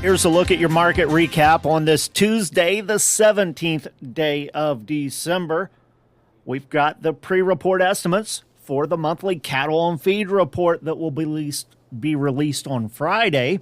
Here's a look at your market recap on this Tuesday, the 17th day of December. We've got the pre-report estimates for the monthly cattle and feed report that will be released on Friday.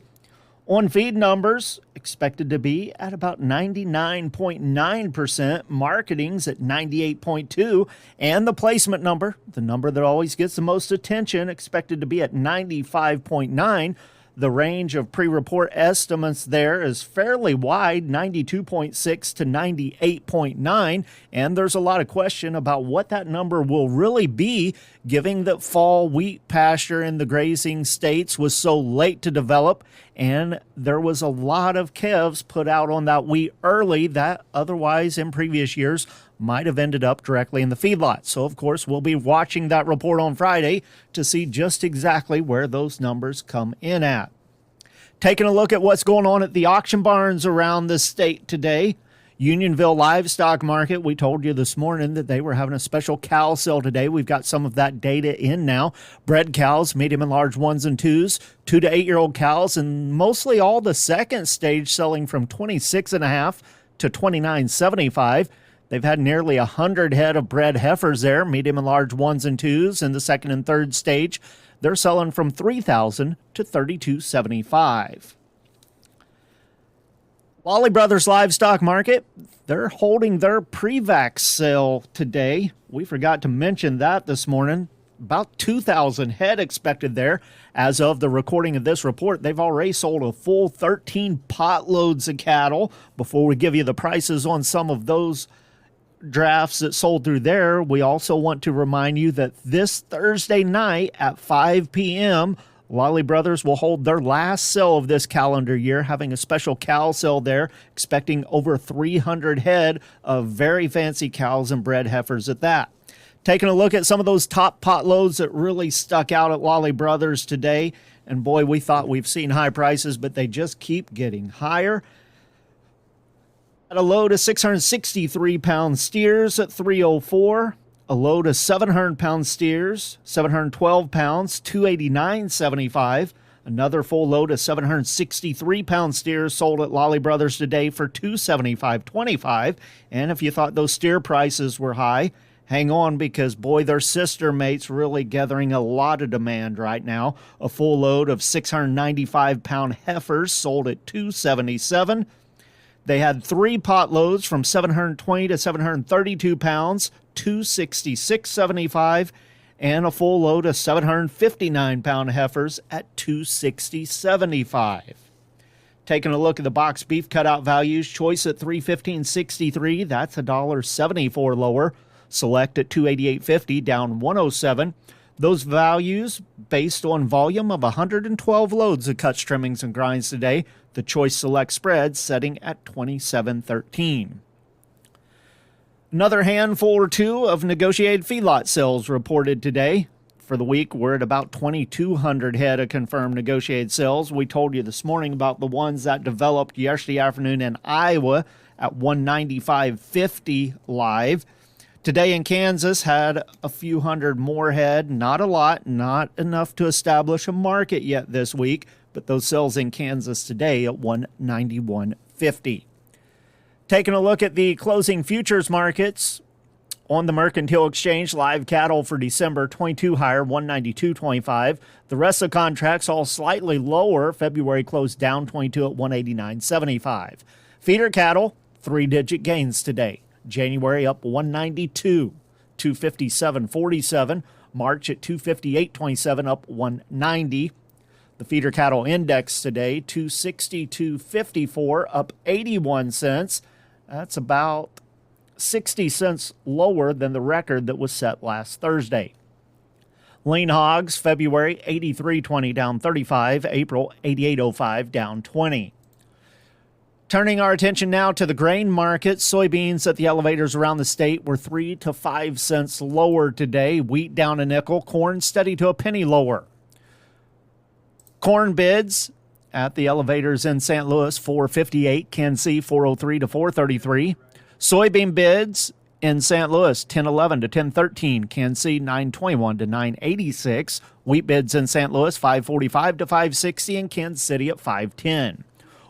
On feed numbers, expected to be at about 99.9%, marketing's at 98.2%, and the placement number, the number that always gets the most attention, expected to be at 95.9%. The range of pre-report estimates there is fairly wide, 92.6 to 98.9, and there's a lot of question about what that number will really be, given that fall wheat pasture in the grazing states was so late to develop, and there was a lot of calves put out on that wheat early that otherwise in previous years might have ended up directly in the feedlot. So, of course, we'll be watching that report on Friday to see just exactly where those numbers come in at. Taking a look at what's going on at the auction barns around the state today. Unionville Livestock Market, we told you this morning that they were having a special cow sale today. We've got some of that data in now. Bred cows, medium and large 1s and 2s, 2 to 8-year-old cows, and mostly all the second stage selling from $26.5 to $29.75. They've had nearly 100 head of bred heifers there, medium and large 1s and 2s in the second and third stage. They're selling from $3,000 to $32.75. Lolly Brothers Livestock Market, they're holding their pre-vax sale today. We forgot to mention that this morning. About 2,000 head expected there. As of the recording of this report, they've already sold a full 13 pot loads of cattle. Before we give you the prices on some of those drafts that sold through there, we also want to remind you that this Thursday night at 5 p.m., Lolly Brothers will hold their last sale of this calendar year, having a special cow sale there, expecting over 300 head of very fancy cows and bred heifers at that. Taking a look at some of those top pot loads that really stuck out at Lolly Brothers today, and boy, we thought we've seen high prices, but they just keep getting higher. At a load of 663-pound steers at $304. A load of 700-pound steers, 712 pounds, $289.75. Another full load of 763-pound steers sold at Lolly Brothers today for $275.25. And if you thought those steer prices were high, hang on, because, boy, their sister mates really gathering a lot of demand right now. A full load of 695-pound heifers sold at $277. They had 3 pot loads from 720 to 732 pounds, $266.75, and a full load of 759-pound heifers at $260.75. Taking a look at the box beef cutout values, choice at $315.63, that's $1.74 lower. Select at $288.50, down $107. Those values based on volume of 112 loads of cuts, trimmings, and grinds today. The Choice Select spread setting at $27.13. Another handful or two of negotiated feedlot sales reported today. For the week, we're at about 2,200 head of confirmed negotiated sales. We told you this morning about the ones that developed yesterday afternoon in Iowa at 195.50 live. Today in Kansas had a few hundred more head, not a lot, not enough to establish a market yet this week, but those sales in Kansas today at 191.50. Taking a look at the closing futures markets on the Mercantile Exchange, live cattle for December 22 higher, 192.25. The rest of the contracts all slightly lower. February closed down 22 at 189.75. Feeder cattle, 3-digit gains today. January up 192, 257.47. March at 258.27, up 190. The feeder cattle index today, 262.54, up 81 cents. That's about 60 cents lower than the record that was set last Thursday. Lean hogs, February 83.20, down 35. April 88.05, down 20. Turning our attention now to the grain market, soybeans at the elevators around the state were 3 to 5 cents lower today. Wheat down a nickel, corn steady to a penny lower. Corn bids at the elevators in St. Louis, 458, Kansas City 403 to 433. Soybean bids in St. Louis, 1011 to 1013, Kansas City 921 to 986. Wheat bids in St. Louis, 545 to 560, and Kansas City at 510.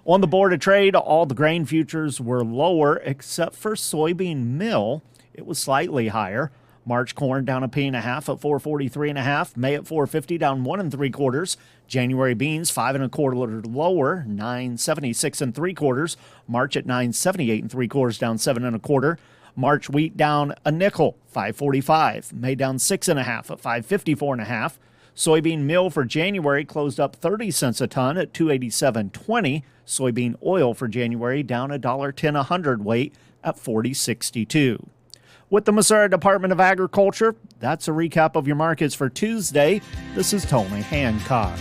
On the board of trade, all the grain futures were lower except for soybean meal. It was slightly higher. March corn down a penny and a half at 443.5. May at 450 down 1 3/4. January beans 5 1/4 lower, 976 3/4. March at 978 3/4 down 7 1/4. March wheat down a nickel, 545. May down 6 1/2 at 554.5. Soybean meal for January closed up 30 cents a ton at 287.20. Soybean oil for January down $1.10 a hundredweight at 40.62. With the Missouri Department of Agriculture, that's a recap of your markets for Tuesday. This is Tony Hancock.